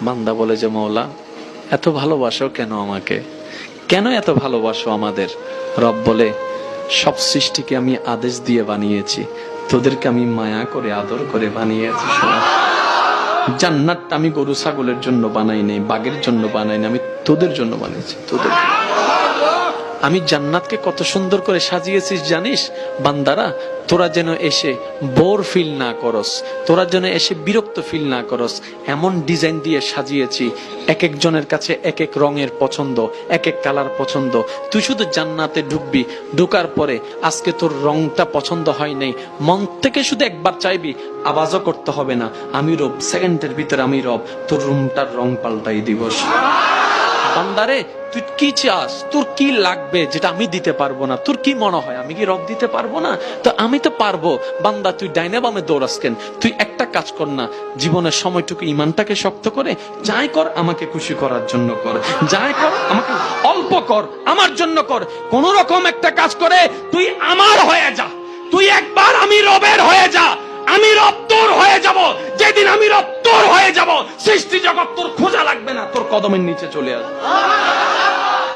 বান্দা বলে যে মওলা এত ভালোবাসো কেন আমাকে, কেন এত ভালোবাসো আমাদের? রব বলে সব সৃষ্টিকে আমি আদেশ দিয়ে বানিয়েছি, তোদেরকে আমি মায়া করে আদর করে বানিয়েছি। জান্নাতটা আমি গরু ছাগলের জন্য বানাই নাই, বাঘের জন্য বানাই নাই, আমি তোদের জন্য বানিয়েছি। তোদের আমি জান্নাতকে কত সুন্দর করে সাজিয়েছিস জানিস বান্দারা, তোরা যেন এসে বোর ফিল না করস, তোরা যেন এসে বিরক্ত ফিল না করস, এমন ডিজাইন দিয়ে সাজিয়েছি। এক একজনের কাছে এক এক রঙের পছন্দ, এক এক কালার পছন্দ। তুই শুধু জান্নাতে ঢুকবি, ঢুকার পরে আজকে তোর রংটা পছন্দ হয় নাই, মন থেকে শুধু একবার চাইবি, আওয়াজও করতে হবে না, আমি রব, সেকেন্ডের ভিতরে আমি রব, তোর রুমটার রং পাল্টাই দিবস। বান্দারে তুই কি চাস, তোর কি লাগবে যেটা আমি দিতে পারবো না? তোর কি মনে হয় আমি কি রব দিতে পারবো না? তো আমি তো পারবো। বান্দা তুই ডাইনে বামে দৌড়াস কেন? তুই একটা কাজ কর না, জীবনের সময়টুকু ইমানটাকে শক্ত করে যাই কর আমাকে খুশি করার জন্য কর, যাই কর আমাকে অল্প কর, আমার জন্য কর। কোন রকম একটা কাজ করে তুই আমার হয়ে যা, তুই একবার আমি রবের হয়ে যা, আমি রব তোর হয়ে যাব। যেদিন আমি রব তোর হয়ে যাব, সৃষ্টি জগৎ তোর খোঁজা লাগবে না, তোর কদমের নিচে চলে আসবে।